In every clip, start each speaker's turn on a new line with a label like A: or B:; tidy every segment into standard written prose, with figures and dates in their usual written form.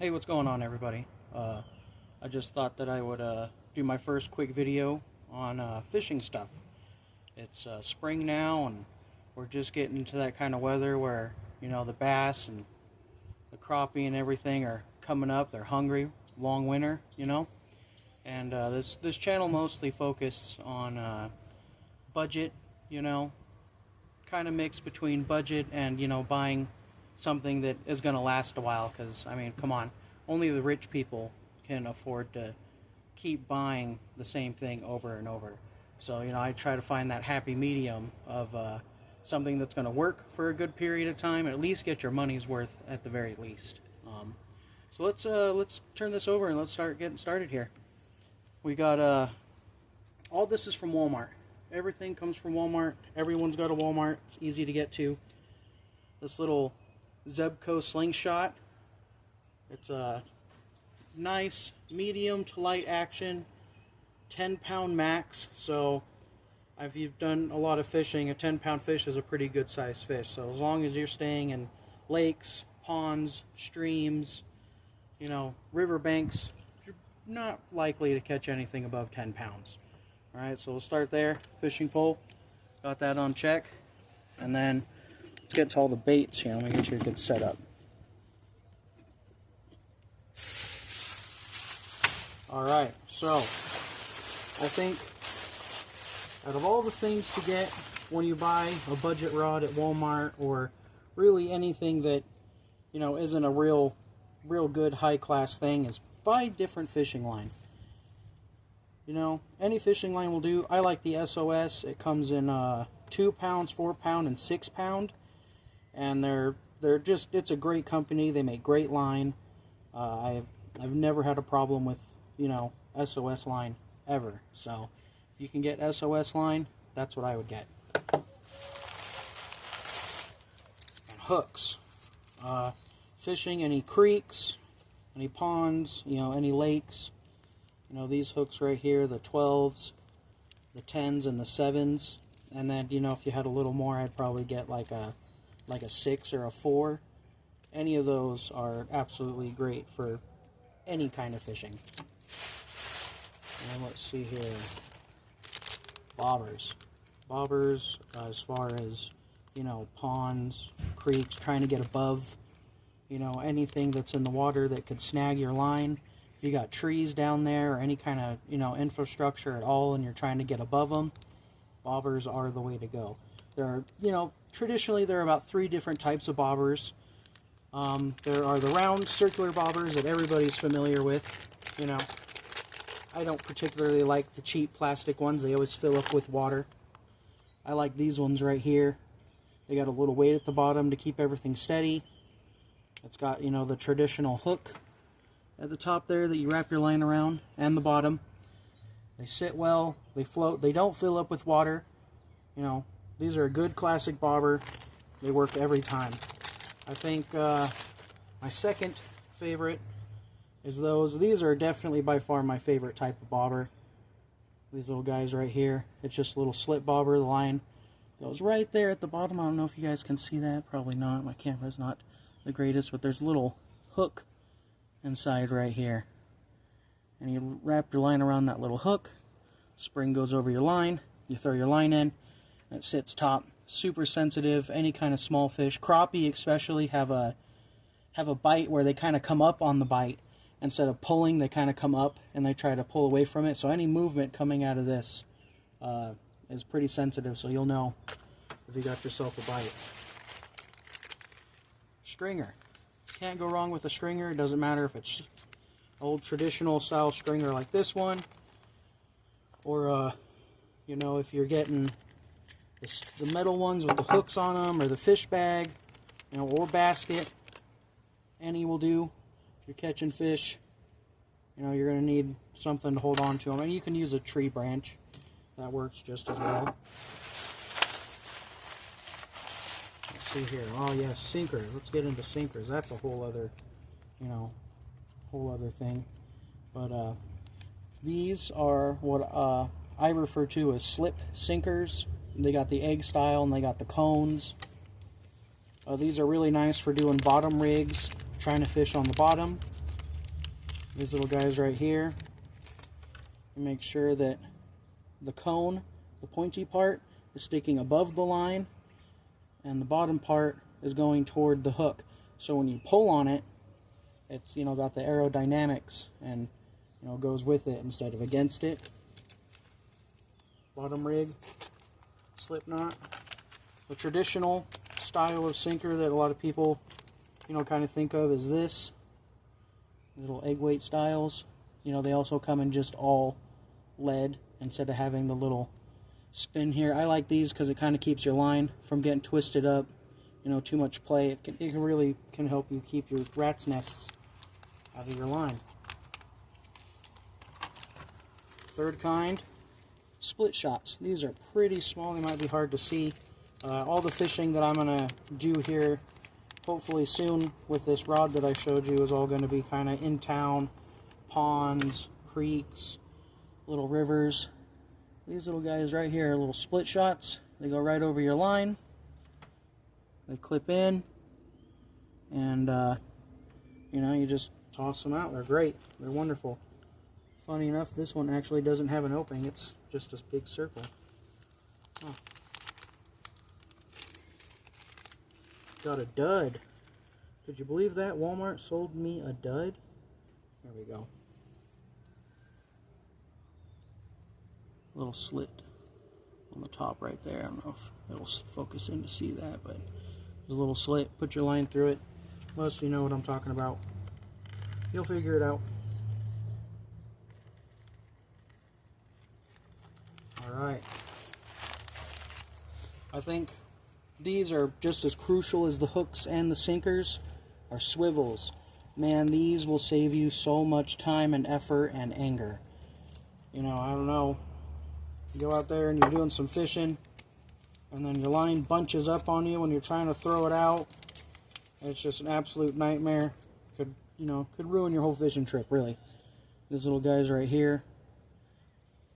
A: Hey, what's going on, everybody? I just thought that I would do my first quick video on fishing stuff. It's spring now, and we're just getting into that kind of weather where, you know, the bass and the crappie and everything are coming up. They're hungry, long winter, you know. And this channel mostly focuses on budget, you know, kind of mix between budget and, you know, buying something that is going to last a while, because I mean, come on, only the rich people can afford to keep buying the same thing over and over. So, you know, I try to find that happy medium of something that's going to work for a good period of time, and at least get your money's worth at the very least. So let's turn this over and let's start getting started here. We got all this is from Walmart. Everything comes from Walmart. Everyone's got a Walmart. It's easy to get to. This little Zebco slingshot. It's a nice medium to light action, 10-pound max. So if you've done a lot of fishing, a 10-pound fish is a pretty good sized fish. So as long as you're staying in lakes, ponds, streams, you know, riverbanks, you're not likely to catch anything above 10 pounds. All right, so we'll start there. Fishing pole, got that on check, and then let's get to all the baits here. Let me get you a good setup. Alright, so I think out of all the things to get when you buy a budget rod at Walmart, or really anything that, you know, isn't a real good high class thing, is buy different fishing line. You know, any fishing line will do. I like the SOS. It comes in 2 pounds, 4 pound, and 6 pound. And they're just, it's a great company. They make great line. I've never had a problem with, you know, SOS line ever. So if you can get SOS line, that's what I would get. And hooks. Fishing any creeks, any ponds, you know, any lakes. You know, these hooks right here, the 12s, the 10s, and the 7s. And then, you know, if you had a little more, I'd probably get like a 6 or a 4. Any of those are absolutely great for any kind of fishing. And let's see here. Bobbers. Bobbers, as far as, you know, ponds, creeks, trying to get above, you know, anything that's in the water that could snag your line. If you got trees down there or any kind of, you know, infrastructure at all and you're trying to get above them, bobbers are the way to go. There are, you know, traditionally there are about 3 different types of bobbers. There are the round circular bobbers that everybody's familiar with. You know, I don't particularly like the cheap plastic ones. They always fill up with water. I like these ones right here. They got a little weight at the bottom to keep everything steady. It's got, you know, the traditional hook at the top there that you wrap your line around, and the bottom. They sit well, they float, they don't fill up with water. You know, these are a good classic bobber. They work every time. I think my second favorite is those. These are definitely by far my favorite type of bobber. These little guys right here. It's just a little slip bobber. The line goes right there at the bottom. I don't know if you guys can see that. Probably not. My camera's not the greatest, but there's a little hook inside right here. And you wrap your line around that little hook. Spring goes over your line. You throw your line in, and it sits top. Super sensitive. Any kind of small fish, crappie especially, have a bite where they kind of come up on the bite. Instead of pulling, they kind of come up and they try to pull away from it. So any movement coming out of this is pretty sensitive, so you'll know if you got yourself a bite. Stringer. Can't go wrong with a stringer. It doesn't matter if it's old traditional style stringer like this one, or you know, if you're getting the metal ones with the hooks on them, or the fish bag, you know, or basket. Any will do. If you're catching fish, you know, you're going to need something to hold on to them. And you can use a tree branch. That works just as well. Let's see here. Oh yeah, sinkers. Let's get into sinkers. That's a whole other, you know, whole other thing. But these are what I refer to as slip sinkers. They got the egg style and they got the cones. These are really nice for doing bottom rigs, trying to fish on the bottom. These little guys right here. You make sure that the cone, the pointy part, is sticking above the line, and the bottom part is going toward the hook. So when you pull on it, it's, you know, got the aerodynamics and, you know, goes with it instead of against it. Bottom rig, slip knot. The traditional style of sinker that a lot of people, you know, kind of think of is this. Little egg weight styles. You know, they also come in just all lead instead of having the little spin here. I like these because it kind of keeps your line from getting twisted up. You know, too much play. It really can help you keep your rat's nests out of your line. Third kind, split shots. These are pretty small. They might be hard to see. All the fishing that I'm going to do here, hopefully soon with this rod that I showed you, is all going to be kind of in town, ponds, creeks, little rivers. These little guys right here are little split shots. They go right over your line. They clip in, and you know, you just toss them out. They're great. They're wonderful. Funny enough, this one actually doesn't have an opening. It's just a big circle. Oh. Got a dud. Could you believe that? Walmart sold me a dud. There we go. Little slit on the top right there. I don't know if it'll focus in to see that, but there's a little slit. Put your line through it. Most of you know what I'm talking about. You'll figure it out. Alright. I think these are just as crucial as the hooks and the sinkers, are swivels. Man, these will save you so much time and effort and anger. You know, I don't know. You go out there and you're doing some fishing, and then your line bunches up on you when you're trying to throw it out. It's just an absolute nightmare. Could ruin your whole fishing trip, really. These little guys right here,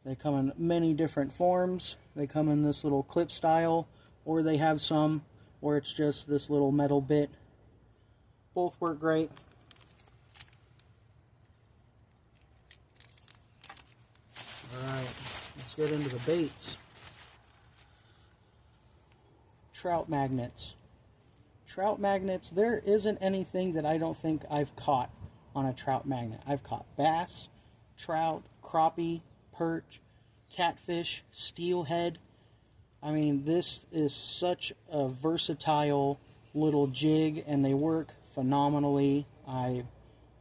A: they come in many different forms. They come in this little clip style, or they have some where it's just this little metal bit. Both work great. Alright, let's get into the baits. Trout magnets. Trout magnets, there isn't anything that I don't think I've caught on a trout magnet. I've caught bass, trout, crappie, perch, catfish, steelhead. I mean, this is such a versatile little jig, and they work phenomenally. I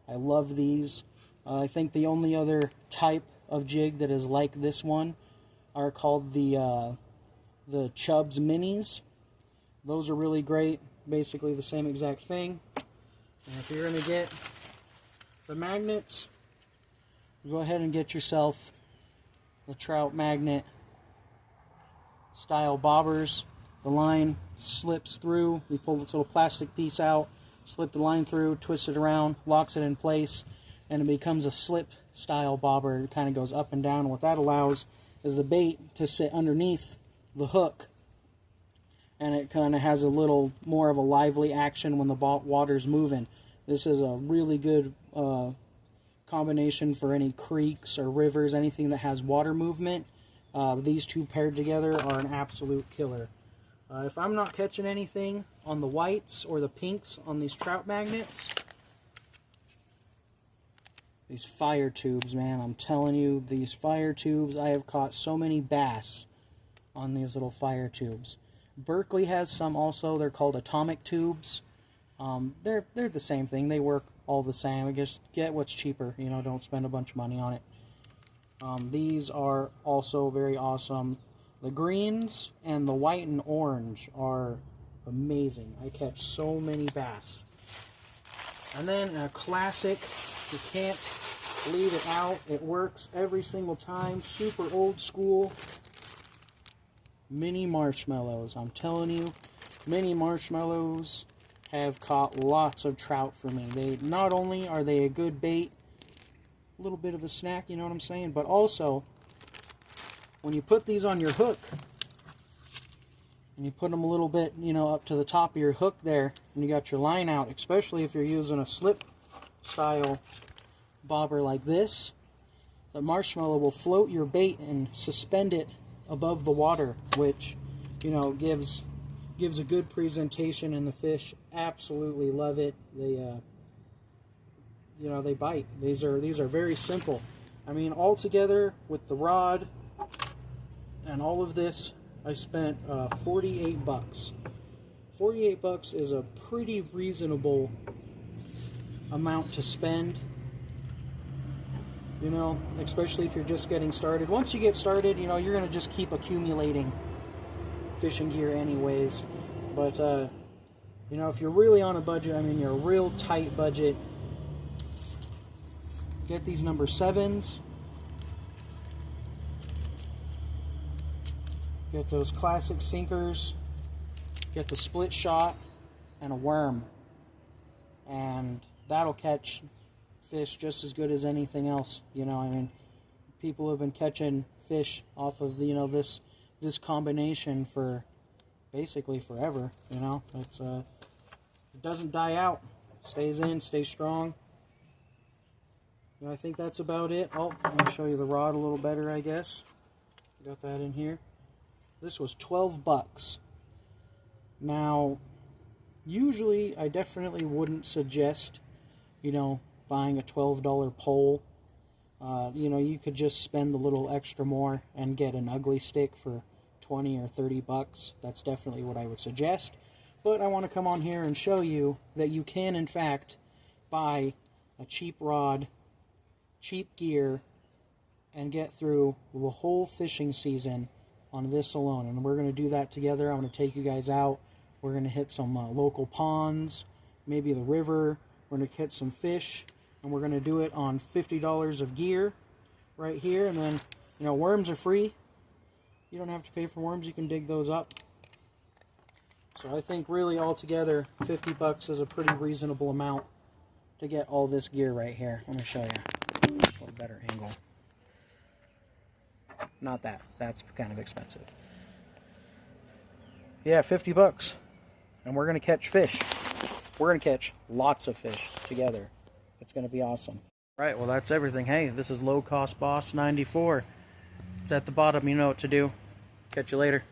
A: love these. I think the only other type of jig that is like this one are called the Chubbs Minis. Those are really great. Basically the same exact thing. And if you're going to get the magnets, go ahead and get yourself the trout magnet style bobbers. The line slips through. We pull this little plastic piece out, slip the line through, twist it around, locks it in place, and it becomes a slip style bobber. It kind of goes up and down. What that allows is the bait to sit underneath the hook, and it kind of has a little more of a lively action when the water's moving. This is a really good combination for any creeks or rivers, anything that has water movement. These two paired together are an absolute killer. If I'm not catching anything on the whites or the pinks on these trout magnets, these fire tubes, man, I'm telling you, these fire tubes, I have caught so many bass on these little fire tubes. Berkley has some also. They're called atomic tubes. They're the same thing. They work all the same. I guess get what's cheaper. You know, don't spend a bunch of money on it. These are also very awesome. The greens and the white and orange are amazing. I catch so many bass. And then a classic, you can't leave it out. It works every single time. Super old school. Mini marshmallows. I'm telling you, mini marshmallows have caught lots of trout for me. They not only are they a good bait, a little bit of a snack, you know what I'm saying, but also when you put these on your hook and you put them a little bit, you know, up to the top of your hook there, and you got your line out, especially if you're using a slip style bobber like this, the marshmallow will float your bait and suspend it above the water, which, you know, gives a good presentation, and the fish absolutely love it. They you know, they bite. These are very simple. I mean, all together with the rod and all of this, I spent 48 bucks. 48 bucks is a pretty reasonable amount to spend, you know, especially if you're just getting started. Once you get started, you know, you're going to just keep accumulating fishing gear anyways. But, you know, if you're really on a budget, I mean, you're a real tight budget, get these number 7s. Get those classic sinkers. Get the split shot and a worm. And that'll catch fish just as good as anything else. You know, I mean, people have been catching fish off of, you know, this combination for basically forever. You know, it's it doesn't die out. Stays in, stays strong. And I think that's about it. Oh, let me show you the rod a little better, I guess. Got that in here. This was 12 bucks. Now, usually I definitely wouldn't suggest, you know, buying a $12 pole. You know, you could just spend a little extra more and get an ugly stick for 20 or 30 bucks. That's definitely what I would suggest. But I want to come on here and show you that you can, in fact, buy a cheap rod, cheap gear, and get through the whole fishing season on this alone. And we're going to do that together. I'm going to take you guys out. We're going to hit some local ponds, maybe the river. We're going to catch some fish, and we're going to do it on $50 of gear right here. And then, you know, worms are free. You don't have to pay for worms. You can dig those up. So I think really altogether, 50 bucks is a pretty reasonable amount to get all this gear right here. Let me show you a little better angle. Not that. That's kind of expensive. Yeah, 50 bucks. And we're going to catch fish. We're going to catch lots of fish together. It's going to be awesome. Right, well, that's everything. Hey, this is Low Cost Boss 94. It's at the bottom. You know what to do. Catch you later.